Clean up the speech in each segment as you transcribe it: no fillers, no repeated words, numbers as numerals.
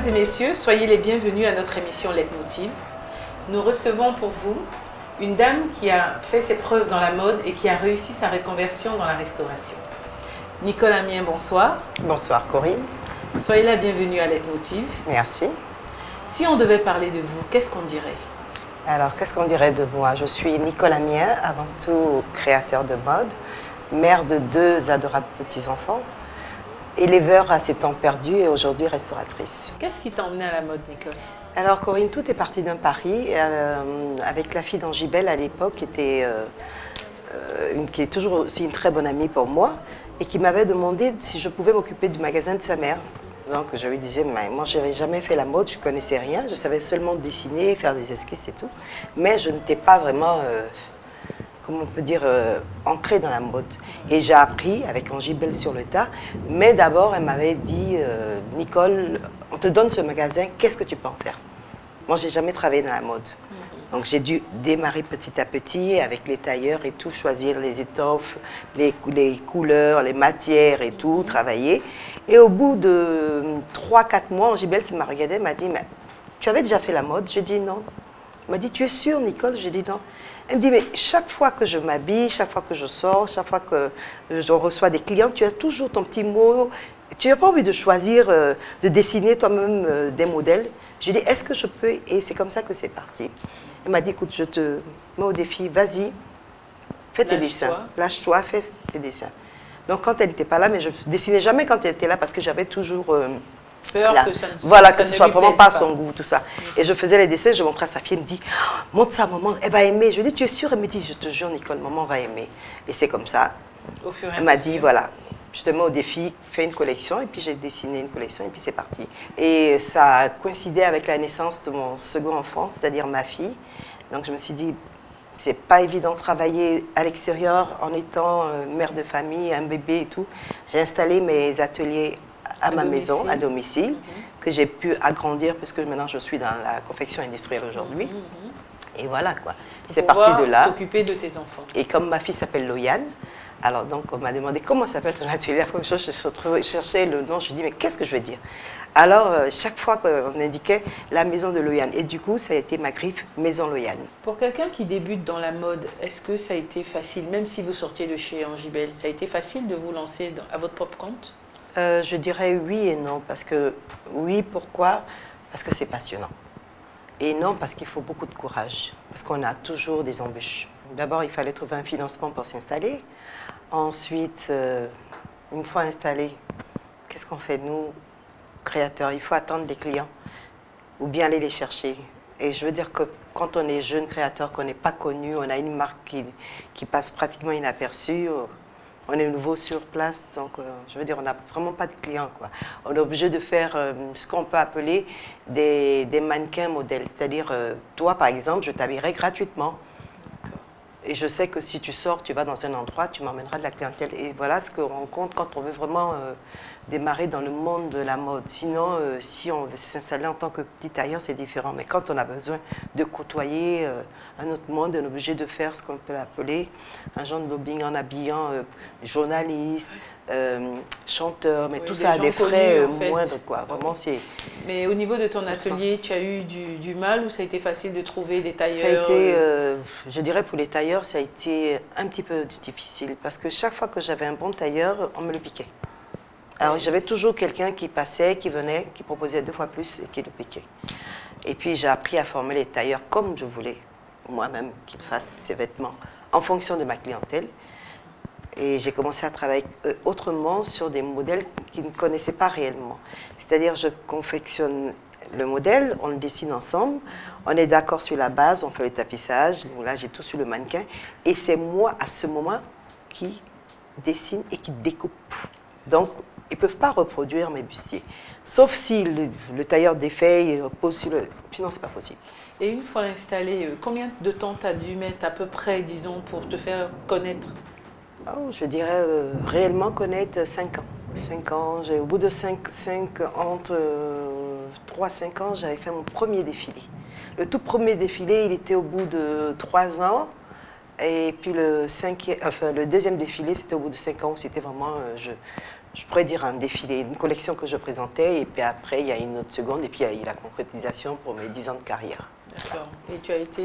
et messieurs, soyez les bienvenus à notre émission Leitmotiv. Nous recevons pour vous une dame qui a fait ses preuves dans la mode et qui a réussi sa reconversion dans la restauration. Nicole Amiens, bonsoir. Bonsoir Corinne. Soyez la bienvenue à Leitmotiv. Merci. Si on devait parler de vous, qu'est-ce qu'on dirait? Alors, qu'est-ce qu'on dirait de moi? Je suis Nicole Amiens, avant tout créateur de mode, mère de 2 adorables petits-enfants, éleveur à ses temps perdus et aujourd'hui restauratrice. Qu'est-ce qui t'a emmené à la mode, Nicole? Alors Corinne, tout est parti d'un pari avec la fille d'Angibel à l'époque, qui est toujours aussi une très bonne amie pour moi et qui m'avait demandé si je pouvais m'occuper du magasin de sa mère. Donc je lui disais, mais moi je n'avais jamais fait la mode, je ne connaissais rien, je savais seulement dessiner, faire des esquisses et tout, mais je n'étais pas vraiment, comment on peut dire, ancrée dans la mode. Et j'ai appris avec Angibel sur le tas, mais d'abord elle m'avait dit, Nicole, on te donne ce magasin, qu'est-ce que tu peux en faire? Moi je n'ai jamais travaillé dans la mode. Donc j'ai dû démarrer petit à petit avec les tailleurs et tout, choisir les étoffes, les couleurs, les matières et tout, travailler. Et au bout de 3-4 mois, Angibel qui m'a regardé m'a dit, mais tu avais déjà fait la mode? J'ai dit non. Elle m'a dit, tu es sûre Nicole? J'ai dit non. Elle me dit, mais chaque fois que je m'habille, chaque fois que je sors, chaque fois que je reçois des clients, tu as toujours ton petit mot. Tu n'as pas envie de choisir, de dessiner toi-même des modèles? Je lui ai dit, est-ce que je peux? Et c'est comme ça que c'est parti. Elle m'a dit, écoute, je te mets au défi, vas-y, fais tes dessins. Lâche-toi, fais tes dessins. Donc quand elle n'était pas là, mais je ne dessinais jamais quand elle était là parce que j'avais toujours peur là. Que ça ne voilà, ça que ce ne soit lui vraiment plaise pas à son goût, tout ça. Et je faisais les dessins, je montrais à sa fille, elle me dit, oh, montre ça maman, elle va aimer. Je lui dis, tu es sûre? Elle me dit, je te jure Nicole, maman va aimer. Et c'est comme ça. Au fur et à Elle m'a mesure. dit, voilà, je te mets au défi, fais une collection. Et puis j'ai dessiné une collection et puis c'est parti. Et ça a coïncidé avec la naissance de mon second enfant, c'est-à-dire ma fille. Donc je me suis dit, c'est pas évident de travailler à l'extérieur en étant mère de famille, un bébé et tout. J'ai installé mes ateliers à ma maison, à domicile, que j'ai pu agrandir parce que maintenant je suis dans la confection industrielle aujourd'hui. Et voilà quoi, c'est parti de là. T'occuper de tes enfants. Et comme ma fille s'appelle Loyane, alors donc on m'a demandé comment s'appelle ton atelier. La première chose, je cherchais le nom, je me dis mais qu'est-ce que je vais dire? Alors chaque fois qu'on indiquait la maison de Loyane, et du coup ça a été ma griffe Maison Loyane. Pour quelqu'un qui débute dans la mode, est-ce que ça a été facile, même si vous sortiez de chez Angibel, ça a été facile de vous lancer à votre propre compte? Je dirais oui et non, parce que oui, pourquoi? Parce que c'est passionnant. Et non, parce qu'il faut beaucoup de courage, parce qu'on a toujours des embûches. D'abord, il fallait trouver un financement pour s'installer. Ensuite, une fois installé, qu'est-ce qu'on fait nous, créateurs? Il faut attendre les clients ou bien aller les chercher. Et je veux dire que quand on est jeune créateur, qu'on n'est pas connu, on a une marque qui passe pratiquement inaperçue, on est nouveau sur place, donc je veux dire, on n'a vraiment pas de clients, quoi. On est obligé de faire ce qu'on peut appeler des mannequins modèles. C'est-à-dire, toi, par exemple, je t'habillerai gratuitement. Et je sais que si tu sors, tu vas dans un endroit, tu m'emmèneras de la clientèle. Et voilà ce qu'on rencontre quand on veut vraiment démarrer dans le monde de la mode. Sinon, si on veut s'installer en tant que petit tailleur, c'est différent. Mais quand on a besoin de côtoyer un autre monde, on est obligé de faire ce qu'on peut appeler un genre de lobbying en habillant journaliste, chanteur, mais oui, tout ça a des frais moindres, quoi. Vraiment, c'est... Mais au niveau de ton atelier, tu as eu du mal ou ça a été facile de trouver des tailleurs? Ça a été, je dirais pour les tailleurs, ça a été un petit peu difficile parce que chaque fois que j'avais un bon tailleur, on me le piquait. Alors j'avais toujours quelqu'un qui passait, qui venait, qui proposait 2 fois plus et qui le piquait. Et puis j'ai appris à former les tailleurs comme je voulais, moi-même, qu'ils fassent ces vêtements en fonction de ma clientèle. Et j'ai commencé à travailler autrement sur des modèles qu'ils ne connaissaient pas réellement. C'est-à-dire, je confectionne le modèle, on le dessine ensemble, on est d'accord sur la base, on fait le tapissage. Donc là, j'ai tout sur le mannequin. Et c'est moi, à ce moment, qui dessine et qui découpe. Donc, ils ne peuvent pas reproduire mes bustiers. Sauf si le tailleur défait, pose sur le... Sinon, ce n'est pas possible. Et une fois installé, combien de temps tu as dû mettre à peu près, disons, pour te faire connaître? Oh, je dirais réellement connaître 5 ans. 5 ans, au bout de entre 3 et 5 ans, j'avais fait mon premier défilé. Le tout premier défilé, il était au bout de 3 ans. Et puis le deuxième défilé, c'était au bout de 5 ans où c'était vraiment, je pourrais dire un défilé, une collection que je présentais, et puis après, il y a une autre seconde, et puis il y a eu la concrétisation pour mes 10 ans de carrière. D'accord. Et tu as été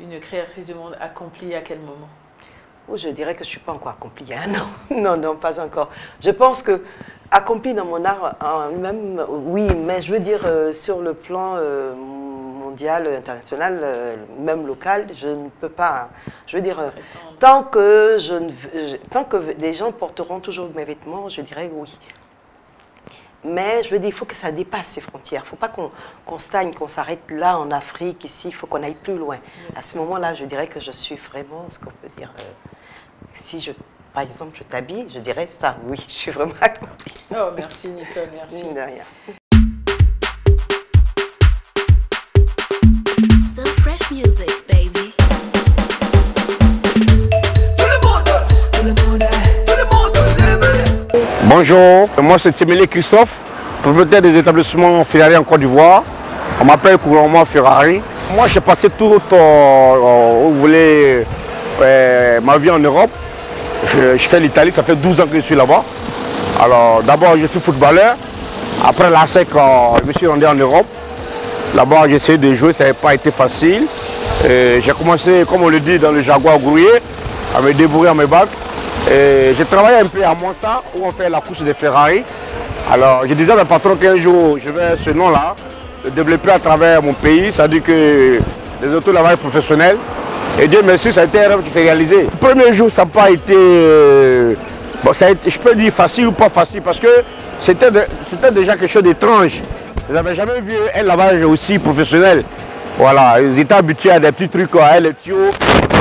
une créatrice de mode accomplie à quel moment? Oh, je dirais que je ne suis pas encore accomplie. Hein, non, non, non, pas encore. Je pense que accomplie dans mon art, même, oui, mais je veux dire, sur le plan mondial, international, même local, je ne peux pas. Je veux dire, tant que les gens porteront toujours mes vêtements, je dirais oui. Mais je veux dire, il faut que ça dépasse ces frontières. Il ne faut pas qu'on stagne, qu'on s'arrête là en Afrique, ici, il faut qu'on aille plus loin. À ce moment-là, je dirais que je suis vraiment, ce qu'on peut dire, si par exemple, je t'habille, je dirais ça, oui, je suis vraiment accomplie. Oh, merci Nicole, merci. De rien. So fresh music, baby. Bonjour, moi c'est Tchémélé Christophe, propriétaire des établissements Ferrari en Côte d'Ivoire. On m'appelle couramment Ferrari. Moi j'ai passé toute vous voulez, ma vie en Europe. Je fais l'Italie, ça fait 12 ans que je suis là-bas. Alors d'abord je suis footballeur. Après l'ASEC, je me suis rendu en Europe. Là-bas j'ai essayé de jouer, ça n'a pas été facile. J'ai commencé, comme on le dit, dans le Jaguar Grouillé, à me débrouiller, à me battre. J'ai travaillé un peu à Monza où on fait la course des Ferrari. Alors je disais à mes patrons qu'un jour je vais ce nom-là le développer à travers mon pays, c'est-à-dire que les autos là-bas sont professionnels. Et Dieu merci, ça a été un rêve qui s'est réalisé. Le premier jour, ça n'a pas été, bon, je peux dire facile ou pas facile, parce que c'était déjà quelque chose d'étrange. Je n'avais jamais vu un lavage aussi professionnel. Voilà, ils étaient habitués à des petits trucs, à les tuyaux,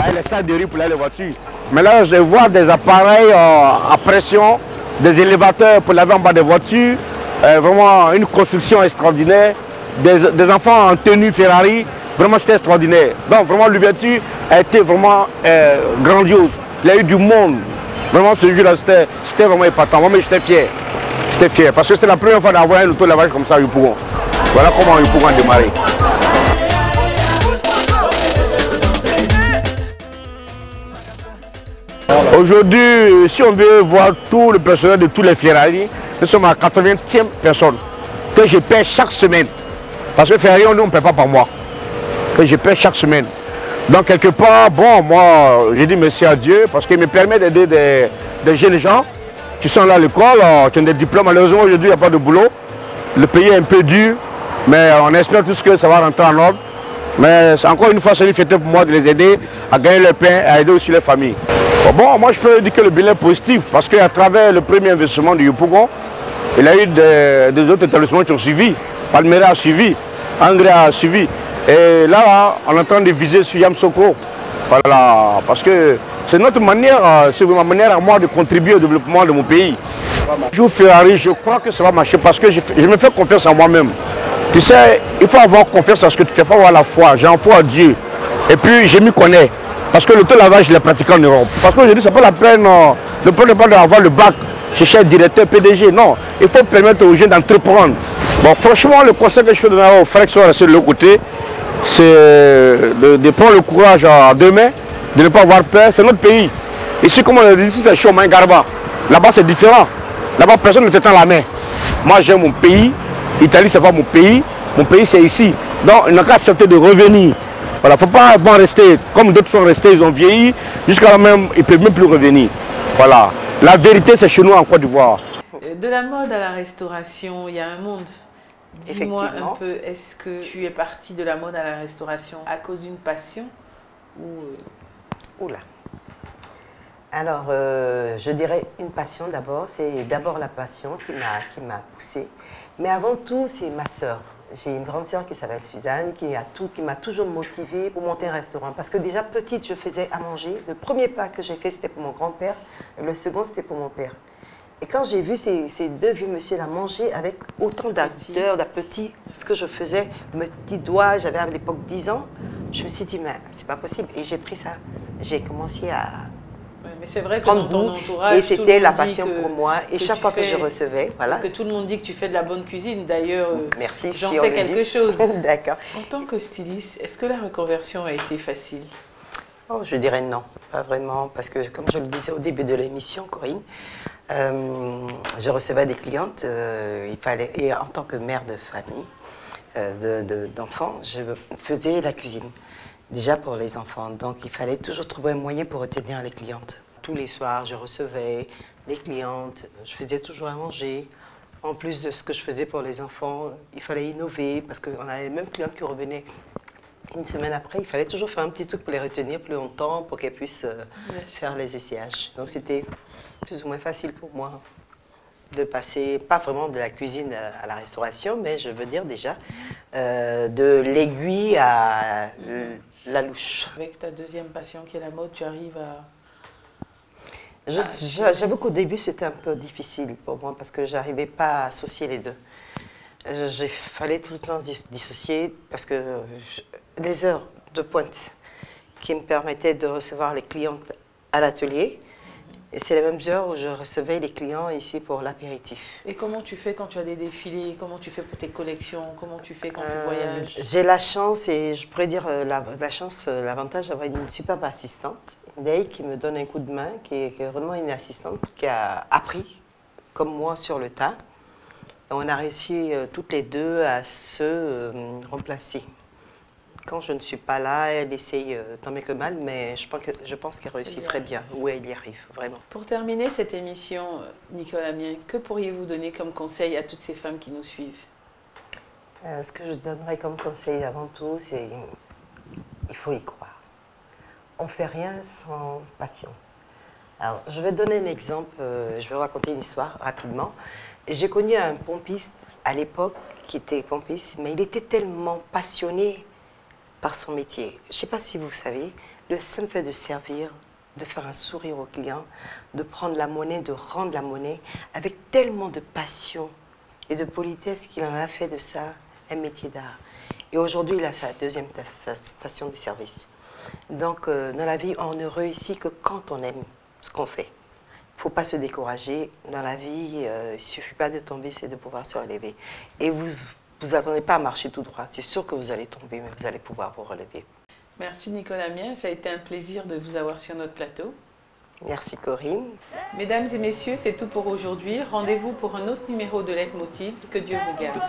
à les salles de riz pour les voitures. Mais là, je vois des appareils à pression, des élévateurs pour laver en bas des voitures, vraiment une construction extraordinaire, des enfants en tenue Ferrari, vraiment c'était extraordinaire. Donc vraiment l'ouverture a été vraiment grandiose. Il y a eu du monde. Vraiment ce jour-là, c'était vraiment épatant. Moi, mais j'étais fier. J'étais fier parce que c'était la première fois d'avoir un auto-lavage comme ça à Yopougon. Voilà comment Yopougon a démarré. Aujourd'hui, si on veut voir tout le personnel de tous les Ferrari, nous sommes à 80e personne que je paie chaque semaine. Parce que Ferrari, nous, on ne paie pas par mois. Que je paie chaque semaine. Donc, quelque part, bon, moi, j'ai dit merci à Dieu parce qu'il me permet d'aider des jeunes gens qui sont là à l'école, qui ont des diplômes. Malheureusement, aujourd'hui, il n'y a pas de boulot. Le pays est un peu dur, mais on espère tous que ça va rentrer en ordre. Mais encore une fois, c'est une fierté pour moi de les aider à gagner leur pain et à aider aussi les familles. Bon, moi, je peux dire que le bilan est positif parce qu'à travers le premier investissement de Yopougon, il y a eu des autres établissements qui ont suivi. Palmera a suivi, Angers a suivi. Et là, on est en train de viser sur Yamoussoukro. Voilà, parce que c'est notre manière, c'est ma manière à moi de contribuer au développement de mon pays. Je Ferrari, je crois que ça va marcher parce que je me fais confiance en moi-même. Tu sais, il faut avoir confiance en ce que tu fais, il faut avoir la foi. J'ai en foi à Dieu. Et puis, je m'y connais. Parce que l'auto-lavage, je l'ai pratiqué en Europe. Parce que je dis, c'est pas la peine, le problème n'est pas d'avoir le bac, chercher directeur, PDG. Non, il faut permettre aux jeunes d'entreprendre. Bon, franchement, le conseil que je peux donner aux frères qui sont restés de l'autre côté, c'est de prendre le courage à deux mains, de ne pas avoir peur. C'est notre pays. Ici, comme on l'a dit, ici, c'est chaud, Garba. Là-bas, c'est différent. Là-bas, personne ne te tend la main. Moi, j'aime mon pays. L'Italie, c'est pas mon pays. Mon pays, c'est ici. Donc, il n'a qu'à accepter de revenir. Voilà, il ne faut pas avant rester, comme d'autres sont restés, ils ont vieilli, jusqu'à même, ils ne peuvent même plus revenir. Voilà. La vérité, c'est chez nous en Côte d'Ivoire. De la mode à la restauration, il y a un monde. Dis-moi un peu, est-ce que tu es partie de la mode à la restauration à cause d'une passion ou... Oula. Alors, je dirais une passion d'abord. C'est d'abord la passion qui m'a poussée. Mais avant tout, c'est ma sœur. J'ai une grande sœur qui s'appelle Suzanne, qui m'a toujours motivée pour monter un restaurant. Parce que déjà petite, je faisais à manger. Le premier plat que j'ai fait, c'était pour mon grand-père. Et le second, c'était pour mon père. Et quand j'ai vu ces deux vieux monsieur là manger avec autant d'ardeur, d'appétit, ce que je faisais, mes petits doigts, j'avais à l'époque 10 ans, je me suis dit, mais c'est pas possible. Et j'ai pris ça. J'ai commencé à... Mais c'est vrai que dans ton entourage, et c'était la passion pour moi. Et chaque fois que je recevais, voilà. Que tout le monde dit que tu fais de la bonne cuisine. D'ailleurs, merci. J'en sais quelque chose. D'accord. En tant que styliste, est-ce que la reconversion a été facile? Oh, je dirais non, pas vraiment, parce que comme je le disais au début de l'émission, Corinne, Je recevais des clientes, et en tant que mère de famille, d'enfants, je faisais la cuisine, déjà pour les enfants. Donc il fallait toujours trouver un moyen pour retenir les clientes. Tous les soirs, je recevais les clientes, je faisais toujours à manger. En plus de ce que je faisais pour les enfants, il fallait innover parce qu'on avait les mêmes clientes qui revenaient une semaine après. Il fallait toujours faire un petit truc pour les retenir plus longtemps, pour qu'elles puissent faire les essayages. Donc c'était plus ou moins facile pour moi de passer, pas vraiment de la cuisine à la restauration, mais je veux dire déjà de l'aiguille à la louche. Avec ta deuxième passion qui est la mode, tu arrives à... J'avoue qu'au début, c'était un peu difficile pour moi parce que je n'arrivais pas à associer les deux. Il fallait tout le temps dissocier parce que les heures de pointe qui me permettaient de recevoir les clientes à l'atelier, et c'est les mêmes heures où je recevais les clients ici pour l'apéritif. Et comment tu fais quand tu as des défilés? Comment tu fais pour tes collections? Comment tu fais quand tu voyages? J'ai la chance, et je pourrais dire l'avantage d'avoir une superbe assistante, Day, qui me donne un coup de main, qui est vraiment une assistante, qui a appris, comme moi, sur le tas. Et on a réussi toutes les deux à se remplacer. Quand je ne suis pas là, elle essaye tant bien que mal, mais je pense qu'elle réussit très bien. Oui, elle y arrive, vraiment. Pour terminer cette émission, Nicole Amiens, que pourriez-vous donner comme conseil à toutes ces femmes qui nous suivent? Ce que je donnerais comme conseil avant tout, c'est il faut y croire. On ne fait rien sans passion. Alors, je vais donner un exemple, je vais raconter une histoire rapidement. J'ai connu un pompiste à l'époque qui était pompiste, mais il était tellement passionné par son métier. Je ne sais pas si vous savez, le simple fait de servir, de faire un sourire au client, de prendre la monnaie, de rendre la monnaie, avec tellement de passion et de politesse qu'il en a fait de ça un métier d'art. Et aujourd'hui, il a sa deuxième station de service. Donc, dans la vie, on ne réussit que quand on aime ce qu'on fait. Il ne faut pas se décourager. Dans la vie, il ne suffit pas de tomber, c'est de pouvoir se relever. Et vous n'attendez pas à marcher tout droit. C'est sûr que vous allez tomber, mais vous allez pouvoir vous relever. Merci Nicole Amiens, ça a été un plaisir de vous avoir sur notre plateau. Merci Corinne. Mesdames et messieurs, c'est tout pour aujourd'hui. Rendez-vous pour un autre numéro de Leitmotiv. Que Dieu vous garde.